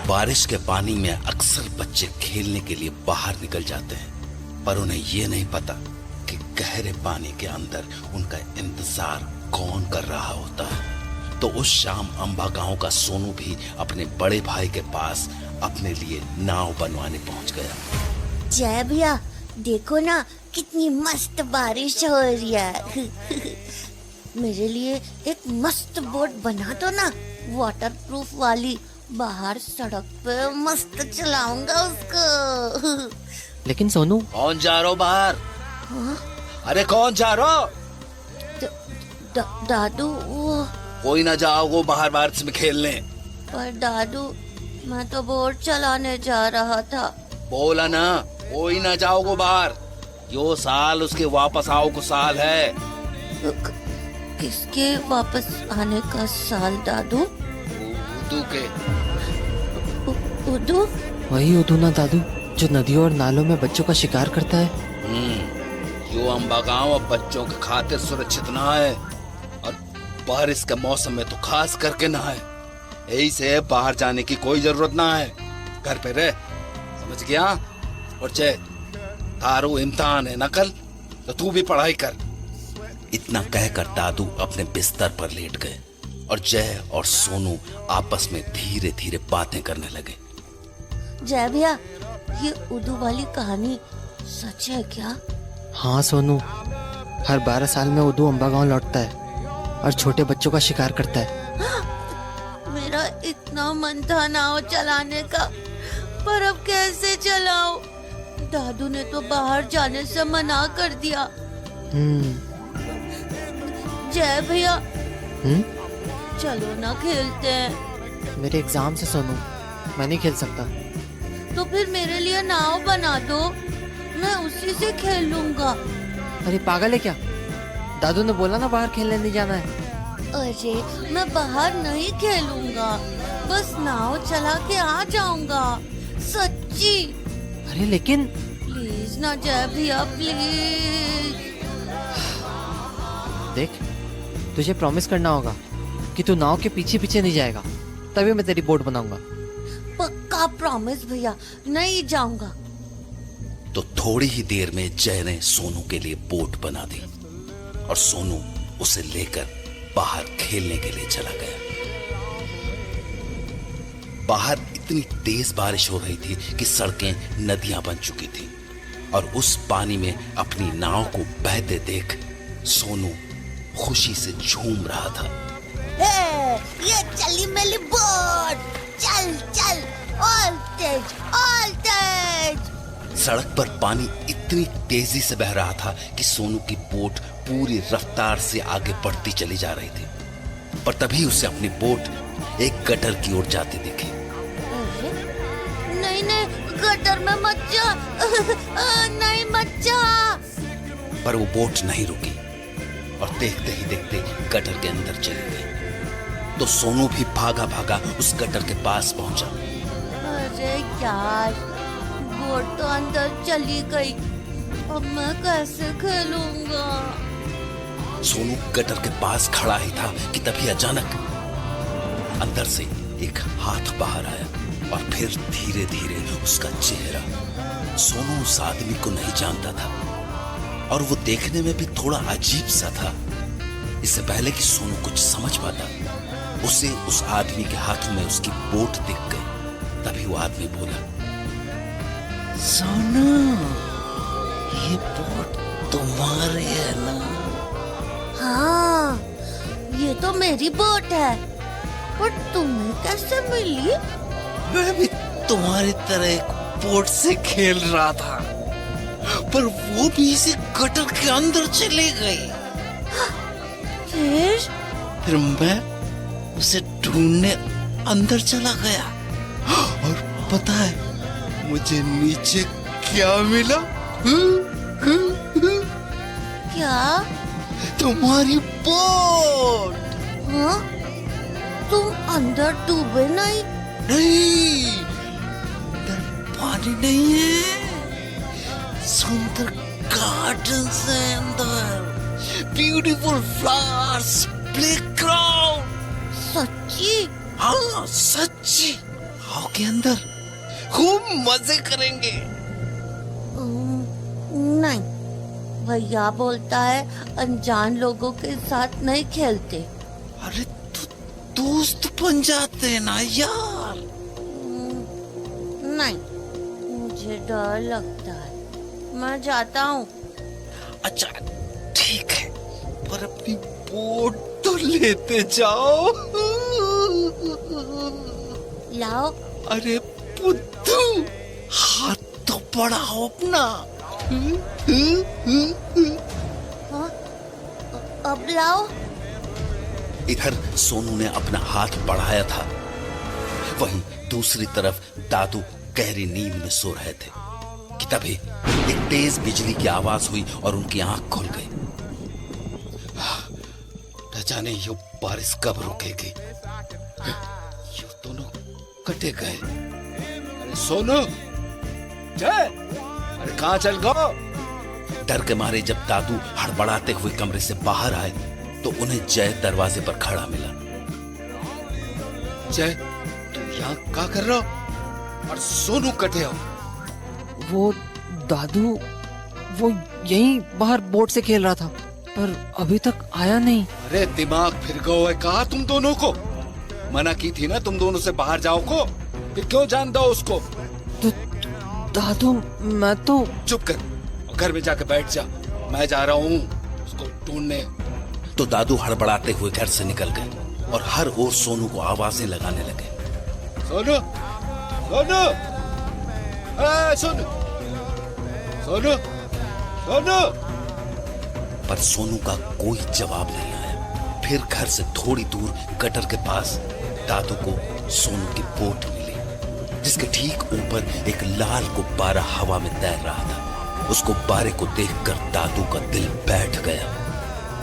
बारिश के पानी में अक्सर बच्चे खेलने के लिए बाहर निकल जाते हैं, पर उन्हें ये नहीं पता कि गहरे पानी के अंदर उनका इंतजार कौन कर रहा होता है। तो उस शाम अंबा गांव का सोनू भी अपने बड़े भाई के पास अपने लिए नाव बनवाने पहुंच गया। जय भैया, देखो ना कितनी मस्त बारिश हो रही है। मेरे लिए एक मस्त बोट बना दो ना, वाटरप्रूफ वाली। बाहर सड़क पे मस्त चलाऊंगा उसको। लेकिन सोनू, कौन जा रहा हो बाहर? हाँ? अरे कौन जा रहा हो? दादू वो। कोई ना जाओ बाहर बारिश में खेलने। पर दादू, मैं तो बोट चलाने जा रहा था। बोला ना कोई ना जाओ बाहर। यो साल उसके वापस आओ को साल है। किसके वापस आने का साल दादू? उदू के। उदू? वही उदू ना दादू, जो नदियों और नालों में बच्चों का शिकार करता है। यो अंबा गांव अब बच्चों के खातिर सुरक्षित ना है, और बारिश के मौसम में तो खास करके ना है। यही से बाहर जाने की कोई जरूरत ना है, घर पे रह, समझ गया? और जय, तारू इम्तिहान है ना कल, तो तू भी पढ़ाई कर। इतना कहकर दादू अपने बिस्तर पर लेट गए और जय और सोनू आपस में धीरे धीरे बातें करने लगे। जय भैया, ये उदू वाली कहानी सच है क्या? हाँ सोनू, हर 12 साल में उदू अंबा गांव लौटता है और छोटे बच्चों का शिकार करता है। मेरा इतना मन था नाव चलाने का, पर अब कैसे चलाऊं? दादू ने तो बाहर जाने से मना कर दिया। जय भैया, चलो ना खेलते हैं। मेरे एग्जाम से सोनू, मैं नहीं खेल सकता। तो फिर मेरे लिए नाव बना दो, मैं उसी से खेल लूंगा। अरे पागल है क्या? दादू ने बोला ना बाहर खेलने नहीं जाना है। अरे मैं बाहर नहीं खेलूंगा, बस नाव चला के आ जाऊंगा, सच्ची। अरे लेकिन प्लीज ना जय भैया, प्लीज। देख, तुझे प्रॉमिस करना होगा कि तू नाव के पीछे पीछे नहीं जाएगा, तभी मैं तेरी बोट बनाऊंगा। पक्का प्रॉमिस भैया, नहीं जाऊंगा। तो थोड़ी ही देर में जय ने सोनू के लिए बोट बना दी और सोनू उसे लेकर बाहर खेलने के लिए चला गया। बाहर इतनी तेज बारिश हो रही थी कि सड़कें नदियां बन चुकी थी, और उस पानी में अपनी नाव को बहते देख सोनू खुशी से झूम रहा था। ये चली मेरी बोट, चल चल, ऑल तेज। सड़क पर पानी इतनी तेजी से बह रहा था कि सोनू की बोट पूरी रफ्तार से आगे बढ़ती चली जा रही थी, पर तभी उसे अपनी बोट एक गटर की ओर जाती दिखी। नहीं, गटर में मत जा। नहीं, मत जा। पर वो बोट नहीं रुकी और देखते ही देखते गटर के अंदर चली गई। तो सोनू भी भागा भागा उस गटर के पास पहुंचा। अरे यार, बोट तो अंदर चली गई, अब मैं कैसे खेलूंगा? सोनू गटर के पास खड़ा ही था कि तभी अचानक अंदर से एक हाथ बाहर आया और फिर धीरे धीरे उसका चेहरा। सोनू उस आदमी को नहीं जानता था और वो देखने में भी थोड़ा अजीब सा था। इससे पहले कि सोनू कुछ समझ पाता, उसे उस आदमी के हाथ में उसकी बोट दिख गई। तभी वो आदमी बोला, सोनू, ये बोट तुम्हारी है ना? हाँ, ये तो मेरी बोट है, पर तुम्हें कैसे मिली? मैं भी तुम्हारी तरह एक बोट से खेल रहा था, पर वो भी इसी गटर के अंदर चली गई। फिर मैं उसे ढूंढने अंदर चला गया, और पता है मुझे नीचे क्या मिला? क्या? तुम्हारी बोट। हाँ? तुम अंदर डूबे नहीं? नहीं, अंदर पानी नहीं है, सुंदर गार्डन है अंदर, ब्यूटीफुल फ्लावर्स, प्लेग्राउंड। सच्ची? हाँ सच्ची, गांव के अंदर खूब मजे करेंगे। नहीं, भैया बोलता है अनजान लोगों के साथ नहीं खेलते। अरे तो दोस्त बन जाते हैं ना यार। नहीं, मुझे डर लगता है, मैं जाता हूँ। अच्छा ठीक है, पर अपनी बोट तो लेते जाओ। लाओ। अरे बुद्धू, हाथ तो बढ़ाओ अपना। हाँ? अब लाओ। इधर सोनू ने अपना हाथ बढ़ाया था, वहीं दूसरी तरफ दादू गहरी नींद में सो रहे थे कि तभी एक तेज बिजली की आवाज हुई और उनकी आंख खुल गई। न जाने ये बारिश कब रुकेगी। ये दोनों कटे गए। अरे सोनू, जय, अरे कहाँ चल गो? डर के मारे जब दादू हड़बड़ाते हुए कमरे से बाहर आए तो उन्हें जय दरवाजे पर खड़ा मिला। जय, तुम यहाँ क्या कर रहे हो? और सोनू कटे हो? वो दादू, वो यहीं बाहर बोट से खेल रहा था, पर अभी तक आया नहीं। अरे दिमाग फिर गया है कहा तुम दोनों को? मना की थी ना तुम दोनों से बाहर जाओ को, फिर क्यों जान दो उसको? तो दादू, मैं तो... चुप कर, घर में जाकर बैठ जा, मैं जा रहा हूँ उसको ढूंढने। तो दादू हड़बड़ाते हुए घर से निकल गए और हर ओर सोनू को आवाजें लगाने लगे। सोनू, सोनू, सोनू, सोनू, सोनू। पर सोनू का कोई जवाब नहीं आया। फिर घर से थोड़ी दूर गटर के पास दादू को सोनू की बोट मिली, जिसके ठीक ऊपर एक लाल गुब्बारा हवा में तैर रहा था। उस गुब्बारे को देखकर दादू का दिल बैठ गया,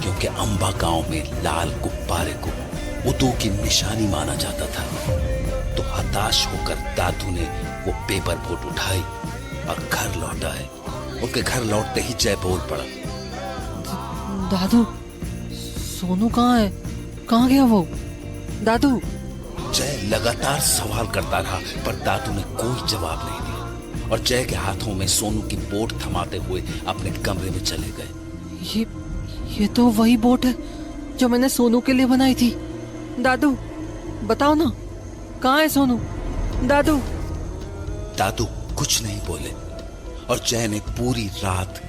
क्योंकि अंबा गांव में लाल गुब्बारे को उदू की निशानी माना जाता था। तो हताश होकर दादू ने वो पेपर बोट उठाई और घर लौट आए। उनके घर लौटते ही जय बोल पड़ा, दादू, सोनू कहाँ है? कहाँ गया वो? दादू। जय लगातार सवाल करता रहा, पर दादू ने कोई जवाब नहीं दिया और जय के हाथों में सोनू की बोट थमाते हुए अपने कमरे में चले गए। ये तो वही बोट है जो मैंने सोनू के लिए बनाई थी। दादू, बताओ ना, कहाँ है सोनू? दादू। दादू कुछ नहीं बोले और जय ने पूरी रात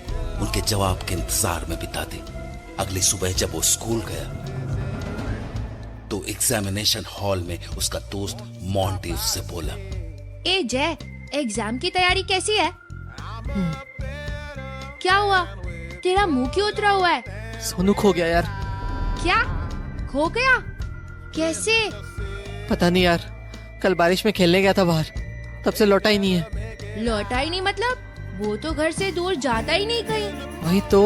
उनके जवाब के इंतजार में बिता दी। अगली सुबह जब वो स्कूल गया तो एग्जामिनेशन हॉल में उसका दोस्त मोंटी उससे बोला, ए जय, एग्जाम की तैयारी कैसी है? क्या हुआ? तेरा मुंह क्यों उतरा हुआ है? सोनू खो गया यार। क्या? खो गया? कैसे? पता नहीं यार, कल बारिश में खेलने गया था बाहर, तब से लौटा ही नहीं है। लौटा ही नहीं मतलब? वो तो घर से दूर जाता ही नहीं कहीं। वही तो,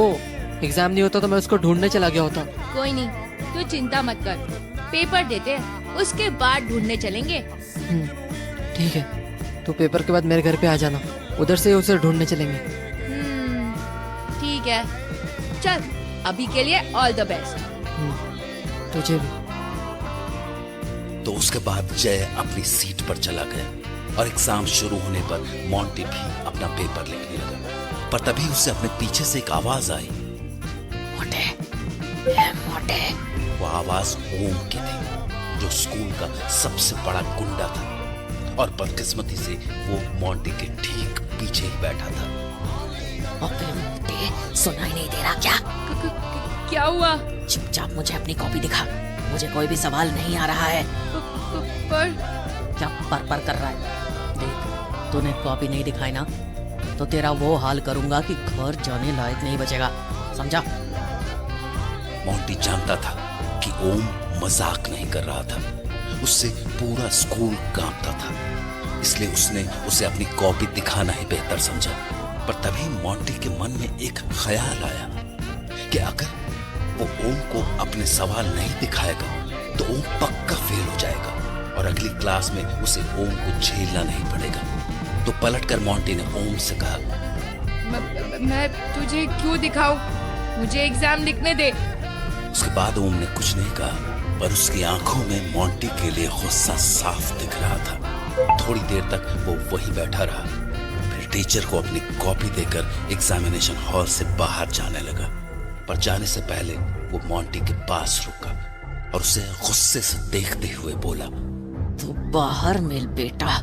एग्जाम नहीं होता तो मैं उसको ढूंढने चला गया होता। कोई नहीं, तू चिंता मत कर, पेपर देते हैं, उसके बाद ढूंढने चलेंगे। ठीक है, तो पेपर के बाद मेरे घर पे आ जाना, उधर से उसे ढूंढने चलेंगे। ठीक है, चल अभी के लिए ऑल द बेस्ट। तुझे भी। तो उसके बाद जय अपनी सीट पर चला गया और एग्जाम शुरू होने पर मोंटी भी अपना पेपर लिखने लगा। पर तभी उसे अपने पीछे से एक आवाज आई, मोटे, मोटे। वो आवाज ओम की थी, जो स्कूल का सबसे बड़ा गुंडा था और बदकिस्मती से वो मोंटी के ठीक पीछे ही बैठा था। अबे मोटे, सुनाई नहीं दे रहा क्या? क्या हुआ? चुपचाप मुझे अपनी कॉपी दिखा, मुझे कोई भी सवाल नहीं आ रहा है। पर क्या पर कर रहा है? देख, तूने कॉपी नहीं दिखाई ना, तो तेरा वो हाल करूंगा कि घर जाने लायक नहीं बचेगा, समझा? मोंटी जानता था कि ओम मजाक नहीं कर रहा था, उससे पूरा स्कूल कांपता था, इसलिए उसने उसे अपनी कॉपी दिखाना ही बेहतर समझा। पर तभी मोंटी के मन में एक ख्याल आया कि अगर वो ओम को अपने सवाल नहीं दिखाएगा तो ओम पक्का फेल हो जाएगा और अगली क्लास में उसे ओम को झेलना नहीं पड़ेगा। तो पलटकर मोंटी ने ओम से कहा, मैं तुझे क्यों दिखाऊं? मुझे एग्जाम लिखने दे। उसके बाद ओम ने कुछ नहीं कहा, पर उसकी आंखों में मोंटी के लिए गुस्सा साफ दिख रहा था। थोड़ी देर तक वो वहीं बैठा रहा। फिर टीचर को अपनी कॉपी देकर एग्जामिनेशन हॉल से बाहर जाने लगा। पर जाने से पहले वो मोंटी के पास रुका और उसे गुस्से से देखते हुए बोला, तू बाहर मिल बेटा।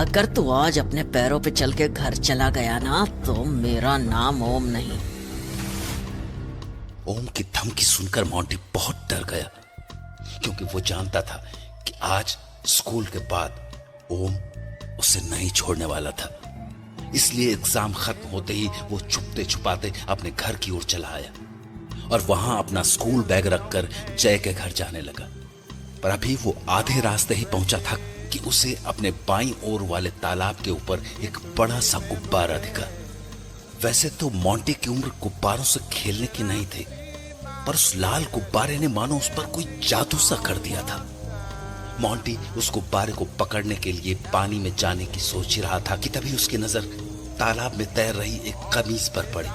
अगर तू आज अपने पैरों पे चल के घर चला गया ना तो मेरा नाम ओम नहीं। ओम की धमकी सुनकर मोंटी बहुत डर गया, क्योंकि वो जानता था कि आज स्कूल के बाद ओम उसे नहीं छोड़ने वाला था। इसलिए एग्जाम खत्म होते ही वो छुपते छुपाते अपने घर की ओर चला आया और वहां अपना स्कूल बैग रखकर जय के घर जाने लगा। पर अभी वो आधे रास्ते ही पहुंचा था कि उसे अपने बाईं ओर वाले तालाब के ऊपर एक बड़ा सा गुब्बारा दिखा। वैसे तो मोंटी की उम्र गुब्बारों से खेलने की नहीं थी, पर उस लाल गुब्बारे ने मानो उस पर कोई जादू सा कर दिया था। मोंटी उस गुब्बारे को पकड़ने के लिए पानी में जाने की सोच ही रहा था कि तभी उसकी नजर तालाब में तैर रही एक कमीज पर पड़ी।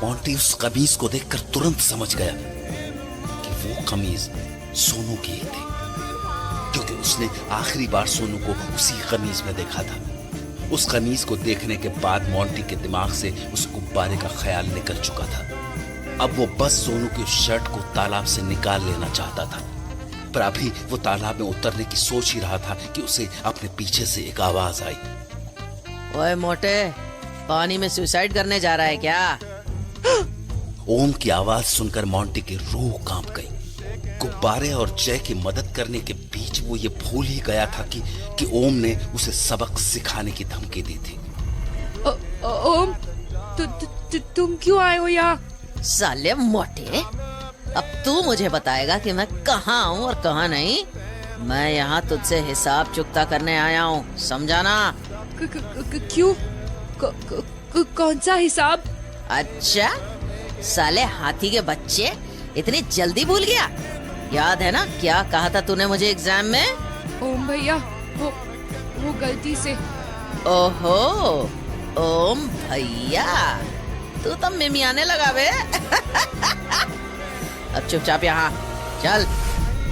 मोंटी उस कमीज को देखकर तुरंत समझ गया कि वो कमीज सोनू की ही थी, क्योंकि उसने आखिरी बार सोनू को उसी कमीज में देखा था। उस कमीज को देखने के बाद मोंटी के दिमाग से उस गुब्बारे का ख्याल निकल चुका था। अब वो बस सोनू की उस शर्ट को तालाब से निकाल लेना चाहता था। पर अभी वो तालाब में उतरने की सोच ही रहा था कि उसे अपने पीछे से एक आवाज आई, ओए मोटे, पानी में सुसाइड करने जा रहा है क्या? ओम की आवाज सुनकर मोंटी की रूह कांप गई। गुब्बारे और जय की मदद करने के बीच वो ये भूल ही गया था कि ओम ने उसे सबक सिखाने की धमकी दी थी। ओम, तुम क्यों आए हो यहाँ? साले मोटे, अब तू मुझे बताएगा कि मैं कहाँ हूँ और कहाँ नहीं। मैं यहाँ तुझसे हिसाब चुकता करने आया हूँ, समझा ना? क्यों? कौन सा हिसाब? अच्छा, साले हाथी के बच्चे, इतनी जल्दी भूल गया? याद है ना क्या कहा था तूने मुझे एग्जाम में? ओम भैया, वो गलती से। ओहो, ओम भैया, तू तो मिमियाने लगा बे। अब चुपचाप यहाँ चल।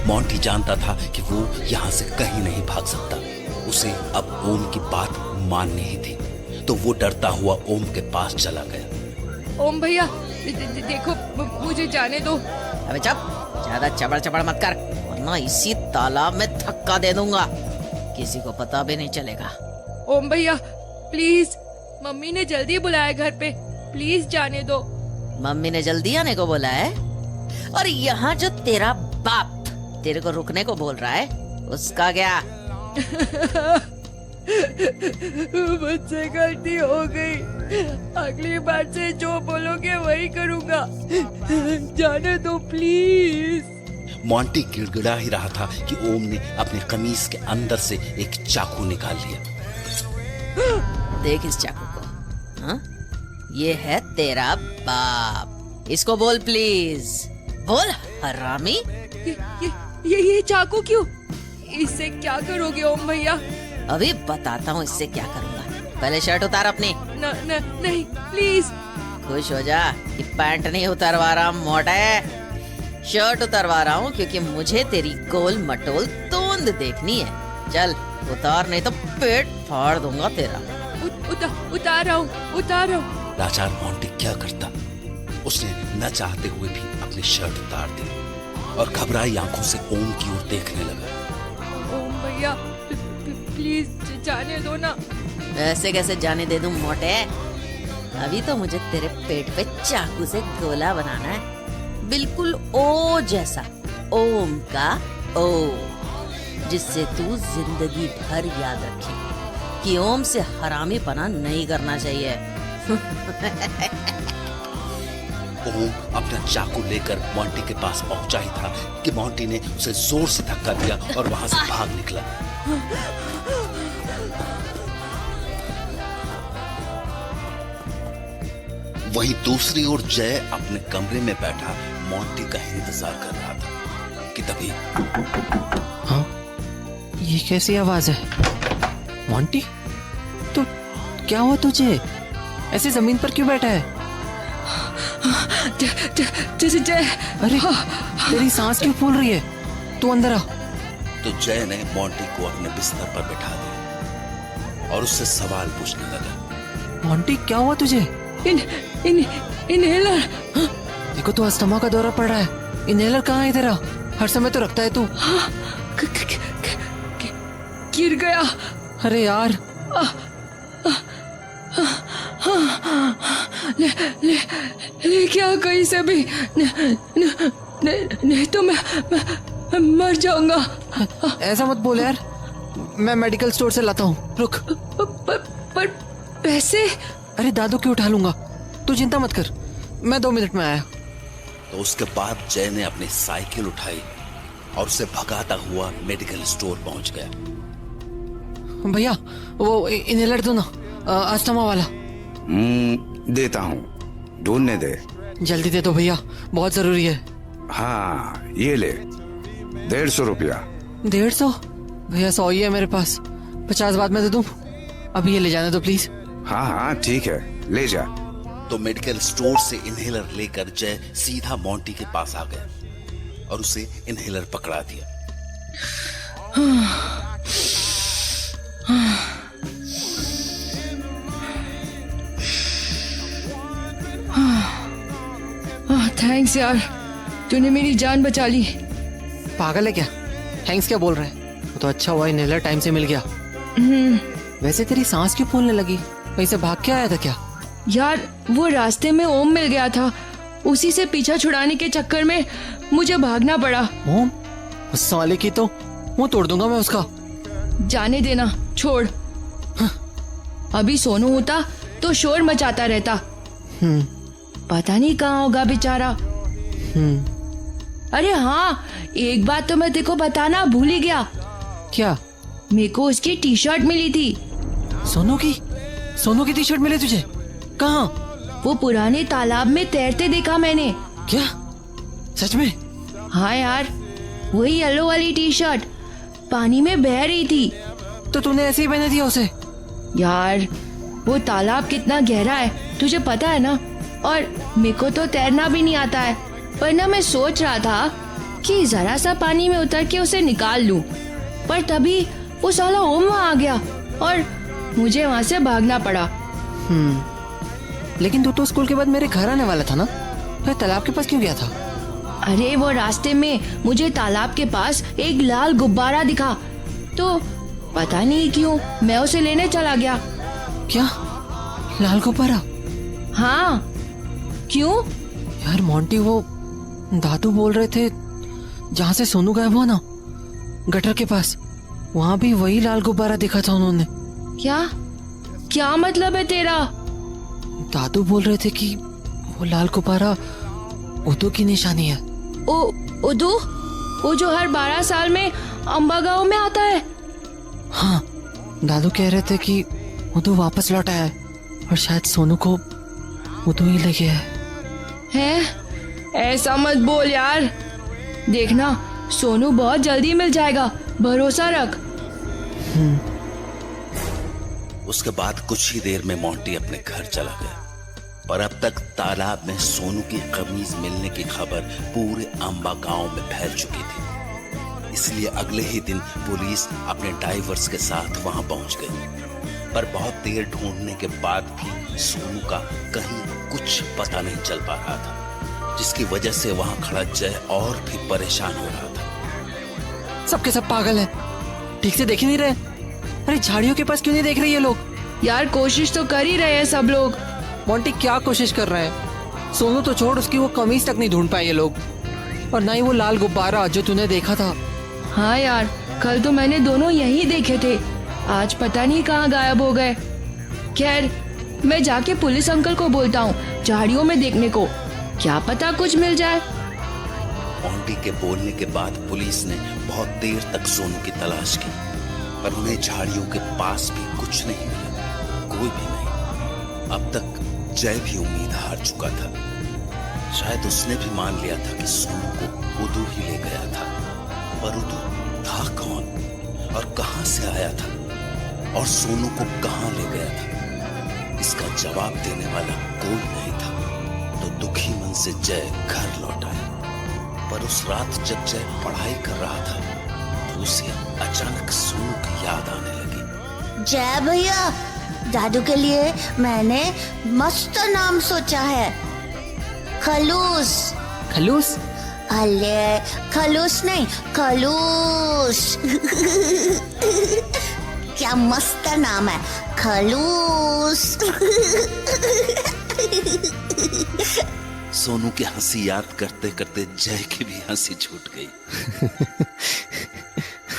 मोंटी जानता था कि वो यहाँ से कहीं नहीं भाग सकता। उसे अब ओम की बात माननी ही थी, तो वो डरता हुआ ओम के पास चला गया। ओम भैया, देखो, मुझे जाने दो। अबे चुप, ज्यादा चबड़ चबड़ मत कर, वरना इसी तालाब में धक्का दे दूंगा, किसी को पता भी नहीं चलेगा। ओम भैया प्लीज, मम्मी ने जल्दी बुलाया घर पे, प्लीज जाने दो। मम्मी ने जल्दी आने को बोला है? और यहाँ जो तेरा बाप तेरे को रुकने को बोल रहा है, उसका क्या? मुझसे गलती हो गई, अगली बार से जो बोलोगे वही करूँगा, जाने दो प्लीज। मोंटी गिड़गिड़ा ही रहा था कि ओम ने अपनी कमीज के अंदर से एक चाकू निकाल लिया। देख इस चाकू को, हाँ? ये है तेरा बाप, इसको बोल प्लीज, बोल हरामी। ये चाकू क्यों? इससे क्या करोगे ओम भैया? अभी बताता हूँ इससे क्या करूँगा, पहले शर्ट उतार अपनी। नहीं प्लीज। खुश हो जा कि पैंट नहीं उतरवा रहा मोटे, शर्ट उतरवा रहा हूँ, क्योंकि मुझे तेरी गोल मटोल तोंद देखनी है। चल उतार, नहीं तो पेट फाड़ दूंगा तेरा। उतार रहा हूँ। लाचार मोंटी क्या करता? उसने न चाहते हुए भी अपनी शर्ट उतार दी और घबराई आंखों से ओम की ओर देखने लगा। ओम भैया प्लीज जाने दो ना। ऐसे कैसे जाने दे दूं मोटे? अभी तो मुझे तेरे पेट पे चाकू से गोला बनाना है, बिल्कुल ओ जैसा, ओम का ओ, जिससे तू जिंदगी भर याद रखे कि ओम से हरामी पना नहीं करना चाहिए। ओम अपना चाकू लेकर मोंटी के पास पहुंचा ही था कि मोंटी ने उसे जोर से धक्का दिया और वहां से भाग निकला। वहीं दूसरी ओर जय अपने कमरे में बैठा मोंटी का इंतजार कर रहा था कि तभी, हाँ, ये कैसी आवाज है? मोंटी, तो क्या हुआ तुझे? ऐसे जमीन पर क्यों बैठा है? जय, अरे तेरी सांस क्यों फूल रही है? तू अंदर आ। तो जय ने मोंटी को अपने बिस्तर पर बिठा दिया और उससे सवाल पूछने लगा। मोंटी क्या हुआ तुझे? इनहेलर। देखो तो अस्थमा का दौरा पड़ रहा है। इनहेलर कहाँ है तेरा? हर समय तो रखता है तू। गिर गया। अरे यार, ले क्या कहीं से भी, नहीं तो मैं मर जाऊंगा। ऐसा मत बोल यार, मैं मेडिकल स्टोर से लाता हूँ, रुक। पर पैसे? अरे दादू की उठा लूंगा, तू चिंता मत कर, मैं 2 मिनट में आया। तो उसके बाद जय ने अपनी साइकिल उठाई और उसे भगाता हुआ मेडिकल स्टोर पहुंच गया। भैया वो इनहेलर दो ना, अस्थमा वाला। देता हूँ, ढूंढने दे। जल्दी दे दो भैया, बहुत जरूरी है। हाँ ये ले, 150 रुपया। 150? भैया 100 ही है मेरे पास, 50 बाद में दे दूं। अभी ये ले जाने दो प्लीज। हाँ हाँ ठीक है, ले जा। तो मेडिकल स्टोर से इनहेलर लेकर जय सीधा मोंटी के पास आ गया और उसे इनहेलर पकड़ा दिया। थैंक्स यार, तूने मेरी जान बचा ली। पागल है क्या? थैंक्स क्या बोल रहे हैं? वो तो अच्छा हुआ इनहेलर टाइम से मिल गया। वैसे तेरी सांस क्यों फूलने लगी? कहीं से भाग के आया था क्या? यार वो रास्ते में ओम मिल गया था, उसी से पीछा छुड़ाने के चक्कर में मुझे भागना पड़ा। ओम? उस साले की तो मुंह तोड़ दूंगा मैं उसका। जाने देना, छोड़। अभी सोनू होता तो शोर मचाता रहता। पता नहीं कहाँ होगा बेचारा। अरे हाँ, एक बात तो मैं देखो बताना भूल ही गया। क्या? मेरे को उसकी टी शर्ट मिली थी। सोनू की टी शर्ट मिली तुझे? कहाँ? वो पुराने तालाब में तैरते देखा मैंने। क्या सच में? हाँ यार, वही येलो वाली टी शर्ट पानी में बह रही थी। तो तूने ऐसे ही पहने दिया उसे? यार वो तालाब कितना गहरा है तुझे पता है ना, और मेरे को तो तैरना भी नहीं आता है। पर ना मैं सोच रहा था कि जरा सा पानी में उतर के उसे निकाल लूं, पर तभी वो साला ओम वहाँ आ गया और मुझे वहाँ से भागना पड़ा। लेकिन तू तो स्कूल के बाद मेरे घर आने वाला था ना, फिर तालाब के पास क्यों गया था? अरे वो रास्ते में मुझे तालाब के पास एक लाल गुब्बारा दिखा, तो पता नहीं क्यों मैं उसे लेने चला गया। क्या? लाल गुब्बारा? हाँ, क्यों? यार मोंटी, वो दादू बोल रहे थे जहाँ से सोनू गायब हुआ ना, गटर के पास, वहाँ भी वही लाल गुब्बारा देखा था उन्होंने। क्या मतलब है तेरा? दादू बोल रहे थे कि वो लाल गुब्बारा उदू की निशानी है। उदू? वो जो हर 12 साल में अम्बा गांव में आता है? हाँ, दादू कह रहे थे कि उदू वापस लौट आया है और शायद सोनू को उदू ही ले गया है? ऐसा मत बोल यार, देखना सोनू बहुत जल्दी मिल जाएगा, भरोसा रख। उसके बाद कुछ ही देर में मोंटी अपने घर चला गया, पर अब तक तालाब में सोनू की कमीज मिलने की खबर पूरे अम्बा गांव में फैल चुकी थी। इसलिए अगले ही दिन पुलिस अपने डाइवर्स के साथ वहां पहुंच गई, पर बहुत देर ढूंढने के बाद भी सोनू का कहीं कुछ पता नहीं चल पा रहा था, जिसकी वजह से वहां खड़ा जय और भी परेशान हो रहा था। सबके सब पागल हैं, ठीक से देख ही नहीं रहे। अरे झाड़ियों के पास क्यों नहीं देख रहे ये लोग? यार कोशिश तो कर ही रहे हैं सब लोग। मोंटी क्या कोशिश कर रहे हैं? सोनू तो छोड़, उसकी वो कमीज तक नहीं ढूंढ पाए ये लोग, और ना ही वो लाल गुब्बारा जो तूने देखा था। हाँ यार, कल तो मैंने दोनों यही देखे थे, आज पता नहीं कहाँ गायब हो गए। खैर, मैं जाके पुलिस अंकल को बोलता हूँ झाड़ियों में देखने को, क्या पता कुछ मिल जाए। मोंटी के बोलने के बाद पुलिस ने बहुत देर तक सोनू की तलाश की, पर उन्हें झाड़ियों के पास भी कुछ नहीं मिला, कोई भी नहीं। अब तक जय भी उम्मीद हार चुका था। शायद उसने भी मान लिया था कि सोनू को उदू ही ले गया था, पर उदू था कौन और कहां से आया था और सोनू को कहां ले गया था, इसका जवाब देने वाला कोई नहीं था। तो दुखी मन से जय घर लौट आया, पर उस रात जब जय पढ़ाई कर रहा था तो उसे अचानक सोनू की याद आने लगी। जय भैया, दादू के लिए मैंने मस्त नाम सोचा है, खलूस। खलूस? अले खलूस नहीं, खलूस। क्या मस्त नाम है, खलूस। सोनू की हंसी याद करते करते जय की भी हंसी छूट गई।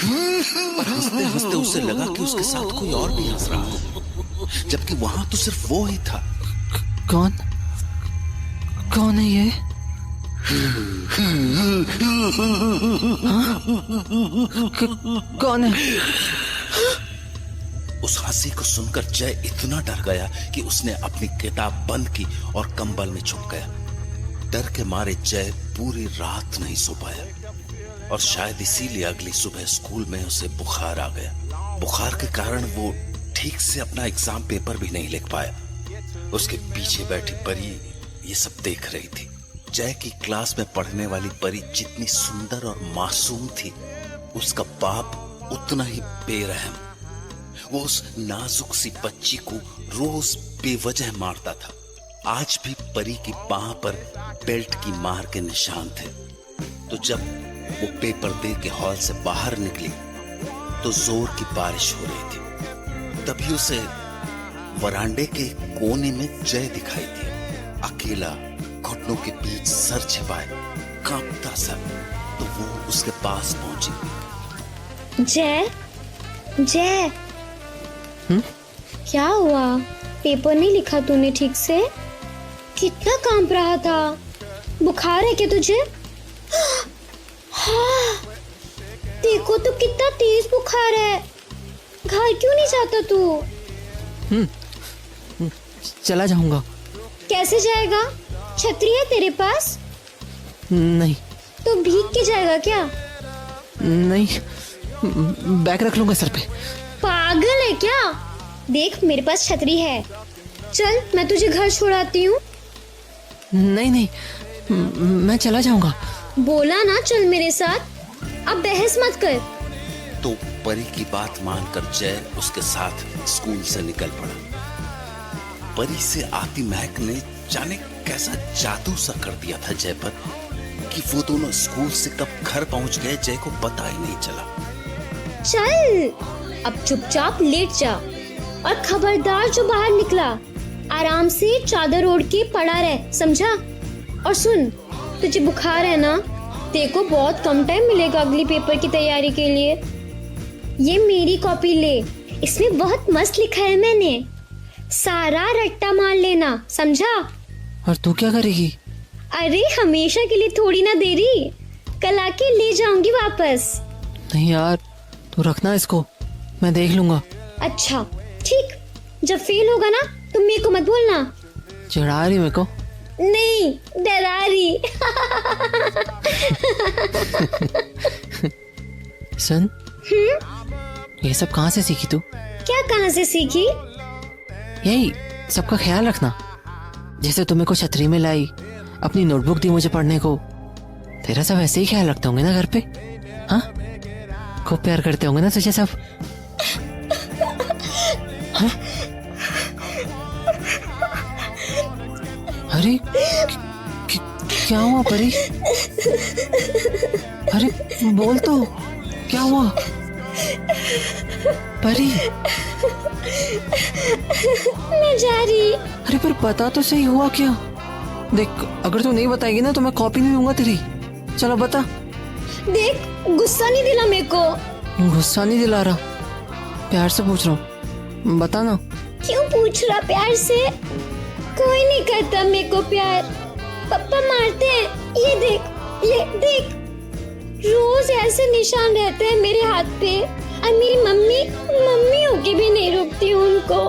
और हंसते हंसते उसे लगा कि उसके साथ कोई और भी हंस रहा है, जबकि वहां तो सिर्फ वो ही था। कौन कौन है ये? कौन है? उस हंसी को सुनकर जय इतना डर गया कि उसने अपनी किताब बंद की और कंबल में छुप गया। डर के मारे जय पूरी रात नहीं सो पाया और शायद इसीलिए अगली सुबह स्कूल में उसे बुखार आ गया। बुखार के कारण वो ठीक से अपना एग्जाम पेपर भी नहीं लिख पाया। उसके पीछे बैठी परी ये सब देख रही थी। जय की क्लास में पढ़ने वाली परी जितनी सुंदर और मासूम थी, उसका बाप उतना ही बेरहम। वो उस नाजुक सी बच्ची को रोज बेवजह मारता था। आज भी परी की बाह पर बेल्ट की मार के निशान थे। तो जब वो पेपर दे के हॉल से बाहर निकली तो जोर की बारिश हो रही थी। तभी उसे वरांडे के कोने में जय दिखाई दिया, अकेला, घुटनों के बीच सर छिपाए, कांपता सा। तो वो उसके पास पहुंची। जय, जय, क्या हुआ? पेपर नहीं लिखा तूने ठीक से? कितना कांप रहा था। बुखार है क्या तुझे? हाँ, देखो तो कितना तेज बुखार है। घर क्यों नहीं जाता तू? चला जाऊंगा। कैसे जाएगा? छतरी है तेरे पास? नहीं। तो भीग के जाएगा क्या? नहीं, बैग रख लूंगा सर पे। पागल है क्या? देख मेरे पास छतरी है। चल मैं तुझे घर छोड़ाती हूँ। नहीं नहीं, मैं चला जाऊंगा। बोला ना चल मेरे साथ, अब बहस मत कर। तो परी की बात मानकर जय उसके साथ स्कूल से निकल पड़ा। परी से आती महक ने जाने कैसा जादू सा कर दिया था जय पर कि वो दोनों स्कूल से कब घर पहुंच गए जय को पता ही नहीं चला। चल अब चुपचाप लेट जा और खबरदार जो बाहर निकला आराम से चादर ओढ़ के पड़ा रह, समझा? और सुन, तुझे बुखार है ना, तेरे को बहुत कम टाइम मिलेगा अगली पेपर की तैयारी के लिए। ये मेरी कॉपी ले, इसमें बहुत मस्त लिखा है मैंने। सारा रट्टा मार लेना, समझा? और तू क्या करेगी? अरे हमेशा के लिए थोड़ी ना दे रही, कल आके ले जाऊंगी वापस। नहीं यार, तू रखना इसको, मैं देख लूंगा। अच्छा ठीक, जब फेल होगा ना तुम मेरे को मत बोलना। चिढ़ा रही मेरे को? नहीं, डरा रही। सुन, ये सब कहाँ से सीखी तू? क्या कहाँ से सीखी? यही सबका ख्याल रखना। जैसे तुम्हें को छतरी में लाई, अपनी नोटबुक दी मुझे पढ़ने को, तेरा सब ऐसे ही ख्याल रखते होंगे ना घर पे? हाँ, खूब प्यार करते होंगे ना तुझे सब? हाँ? अरे क्या हुआ परी? अरे बोल तो, क्या हुआ परी? मैं जा रही। अरे पर बता तो सही, हुआ क्या? देख, अगर तू नहीं बताएगी ना तो मैं कॉपी नहीं लूंगा तेरी। चलो बता। देख, गुस्सा नहीं दिला मेरे को। गुस्सा नहीं दिला रहा, प्यार से पूछ रहा हूँ, बता ना। क्यों पूछ रहा प्यार से? कोई नहीं करता मेरे को प्यार, पापा मारते हैं। ये देख, ये देख, रोज ऐसे निशान रहते हैं मेरे हाथ पे, और मेरी मम्मी होके भी नहीं रोकती हूँ उनको।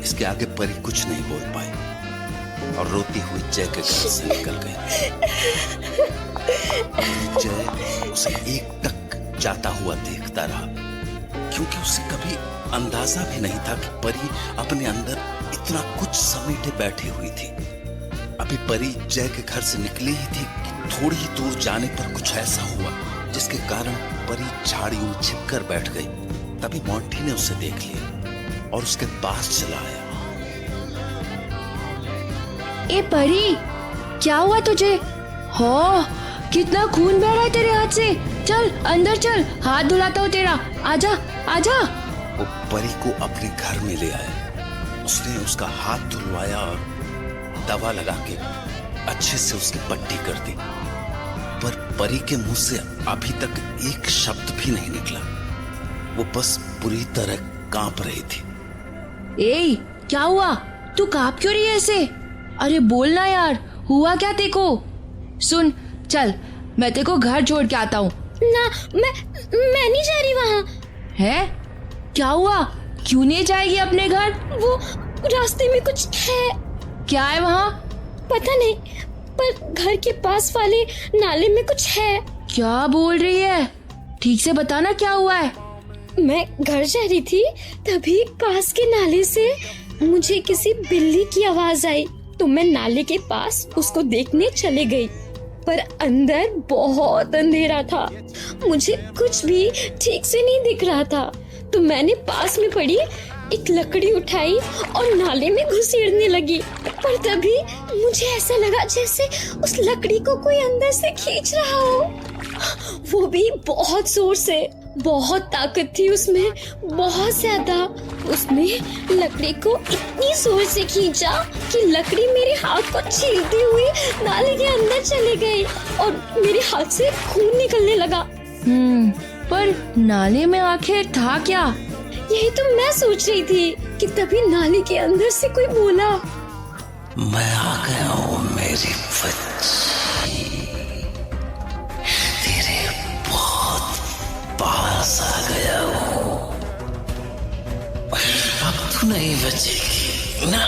इसके आगे परी कुछ नहीं बोल पाई और रोती हुई जय के घर से निकल गई। जय उसे एकटक जाता हुआ देखता रहा, क्योंकि उसे कभी अंदाजा भी नहीं था कि परी अपने अंदर इतना कुछ समेटे बैठी हुई थी। अभी परी जय के घर से निकली ही थी कि थोड़ी ही दूर जाने पर कुछ ऐसा हुआ जिसके कारण परी झाड़ियों में छिपकर बैठ गई। तभी मोंटी ने उसे देख लिया और उसके पास चला आया। ए परी, क्या हुआ तुझे? हो, कितना खून बह रहा है तेरे हाथ से। चल अंदर चल, हाथ धुलाता हूँ तेरा। आजा आजा। वो परी को अपने घर में ले आया। उसने उसका हाथ धुलवाया और दवा लगा के अच्छे से उसकी पट्टी कर दी, पर परी के मुंह से अभी तक एक शब्द भी नहीं निकला। वो बस बुरी तरह कांप रही थी। ए, क्या हुआ? तू कांप क्यों रही है ऐसे? अरे बोलना यार, हुआ क्या तेको? सुन, चल मैं तेको घर छोड़ के आता हूँ। ना, मैं नहीं जा रही वहाँ। है? क्या हुआ? क्यों नहीं जाएगी अपने घर? वो रास्ते में कुछ है। क्या है वहाँ? पता नहीं, पर घर के पास वाले नाले में कुछ है। क्या बोल रही है? ठीक से बताना क्या हुआ है। मैं घर जा रही थी, तभी पास के नाले से मुझे किसी बिल्ली की आवाज आई, तो मैं नाले के पास उसको देखने चले गई, पर अंदर बहुत अंधेरा था। मुझे कुछ भी ठीक से नहीं दिख रहा था, तो मैंने पास में पड़ी एक लकड़ी उठाई और नाले में घुसेड़ने लगी, पर तभी मुझे ऐसा लगा जैसे उस लकड़ी को कोई अंदर से खींच रहा हो, वो भी बहुत जोर से। बहुत ताकत थी उसमें, बहुत ज्यादा। उसने लकड़ी को इतनी जोर से खींचा कि लकड़ी मेरे हाथ को छीलती हुई नाले के अंदर चले गई और मेरे हाथ से खून निकलने लगा। पर नाले में आखिर था क्या? यही तो मैं सोच रही थी कि तभी नाले के अंदर से कोई बोला, मैं आ गया हूँ मेरी बच्ची, तेरे बहुत पास आ गया हूँ, अब तू नहीं बचेगी ना।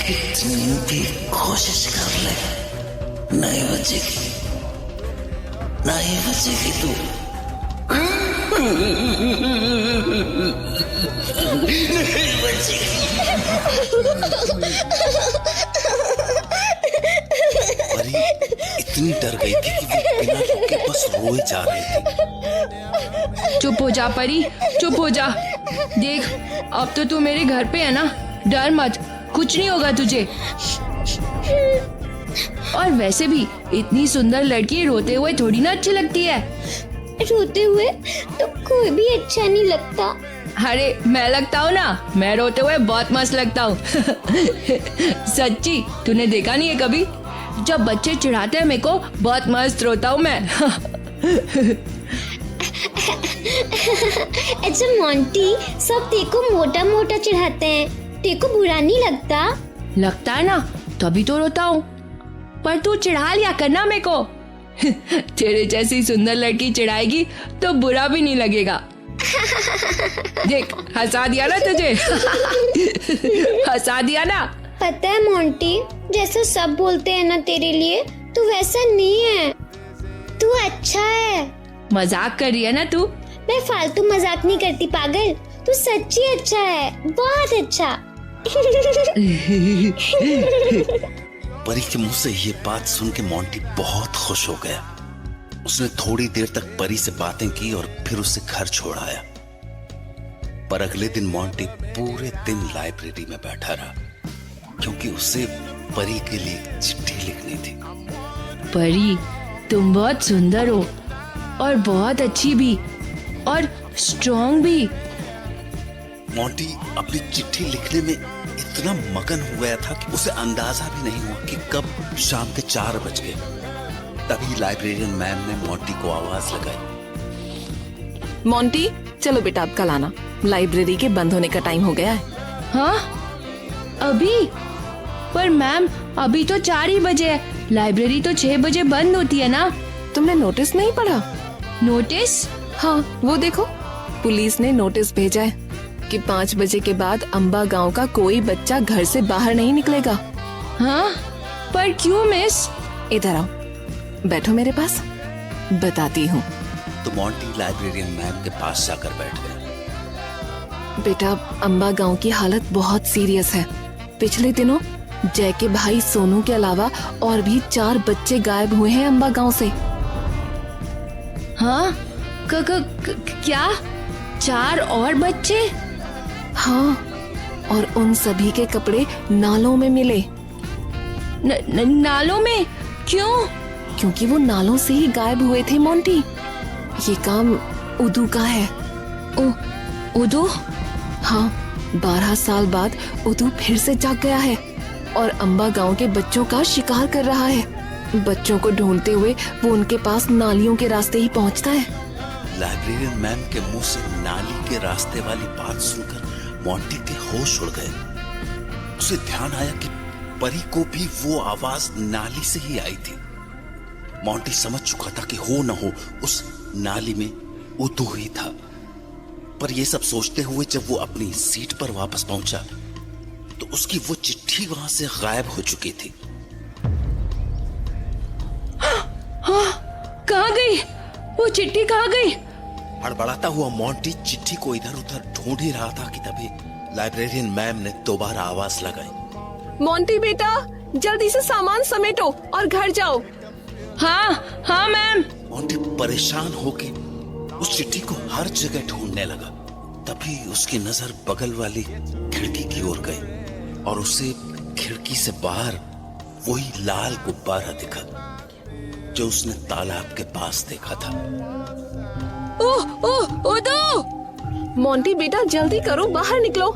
कितनी भी कोशिश कर ले, नहीं बचेगी, नहीं बचेगी तू। नहीं बचेगी। परी इतनी डर गई थी कि वो बिना रुके बस रोए जा रही थी। चुप हो जा परी, चुप हो जा। देख, अब तो तू मेरे घर पे है ना, डर मत, कुछ नहीं होगा तुझे। और वैसे भी इतनी सुंदर लड़की रोते हुए थोड़ी ना अच्छी लगती है। रोते हुए तो कोई भी अच्छा नहीं लगता। अरे मैं लगता हूँ ना, मैं रोते हुए बहुत मस्त लगता हूँ। सच्ची, तूने देखा नहीं है कभी? जब बच्चे चिढ़ाते हैं मेरे को, बहुत मस्त रोता हूँ मैं। अच्छा मोंटी, सब तेको मोटा मोटा चिढ़ाते हैं, तेको बुरा नहीं लगता? लगता है ना, तभी तो रोता हूँ। पर तू चिढ़ा लिया करना मेरे को। तेरे जैसी सुंदर लड़की चिढ़ाएगी तो बुरा भी नहीं लगेगा। देख, हंसा दिया ना तुझे। हंसा दिया ना। पता है मोंटी, जैसा सब बोलते हैं ना तेरे लिए, तू वैसा नहीं है, तू अच्छा है। मजाक कर रही है ना तू? मैं फालतू मजाक नहीं करती पागल, तू सच्ची अच्छा है, बहुत अच्छा। परी के मुंह से ये बात सुन के मोंटी बहुत खुश हो गया। उसने थोड़ी देर तक परी से बातें की और फिर उसे घर छोड़ आया। पर अगले दिन मोंटी पूरे दिन लाइब्रेरी में बैठा रहा, क्योंकि उसे परी के लिए एक चिट्ठी लिखनी थी। परी, तुम बहुत सुंदर हो और बहुत अच्छी भी और स्ट्रॉन्ग भी। मोंटी अपनी चिट्ठी लिखने में इतना मगन हो गया था कि उसे अंदाजा भी नहीं हुआ कि कब शाम के 4 बज गए। तभी लाइब्रेरियन मैम ने मोंटी को आवाज लगाई। मोंटी, चलो बेटा अब कल आना, लाइब्रेरी के बंद होने का टाइम हो गया है। हाँ, अभी? पर मैम, अभी तो 4 ही बजे है, लाइब्रेरी तो 6 बजे बंद होती है ना। तुमने नोटिस नहीं पढ़ा? नोटिस? हाँ, वो देखो, पुलिस ने नोटिस भेजा है कि 5 बजे के बाद अंबा गांव का कोई बच्चा घर से बाहर नहीं निकलेगा। हाँ, पर क्यों मिस? इधर आओ, बैठो मेरे पास, बताती हूँ। तो मोंटी लाइब्रेरियन मैम के पास जाकर बैठ गया। बेटा, अंबा गांव की हालत बहुत सीरियस है। पिछले दिनों जय के भाई सोनू के अलावा और भी 4 बच्चे गायब हुए हैं अंबा गांव से। हाँ, क्या 4 और बच्चे? हाँ, और उन सभी के कपड़े नालों में मिले। नालों में? क्यों? क्योंकि वो नालों से ही गायब हुए थे मोंटी। ये काम उदू का है। उदू? हाँ, 12 साल बाद उदू फिर से जाग गया है और अंबा गांव के बच्चों का शिकार कर रहा है। बच्चों को ढूंढते हुए वो उनके पास नालियों के रास्ते ही पहुंचता है। लाइब्रेरियन मैम के मुंह से नाली के रास्ते वाली बात सुनकर मोंटी के होश उड़ गए। उसे ध्यान आया कि परी को भी वो आवाज नाली से ही आई थी। मोंटी समझ चुका था कि हो न हो उस नाली में उदू ही था। पर यह सब सोचते हुए जब वो अपनी सीट पर वापस पहुंचा तो उसकी वो चिट्ठी वहां से गायब हो चुकी थी। कहाँ गई? वो चिट्ठी कहाँ गई? हड़बड़ाता हुआ मोंटी चिट्ठी को इधर उधर ढूंढ ही रहा था कि तभी लाइब्रेरियन मैम ने दोबारा आवाज लगाई। मोंटी बेटा, जल्दी से सामान समेटो और घर जाओ। हाँ मैम। मोंटी परेशान होके उस चिट्ठी को हर जगह ढूंढने लगा। तभी उसकी नजर बगल वाली खिड़की की ओर गई और उसे खिड़की से बाहर वही लाल गुब्बारा दिखा जो उसने तालाब के पास देखा था। उदू! मोंटी बेटा, जल्दी करो, बाहर निकलो।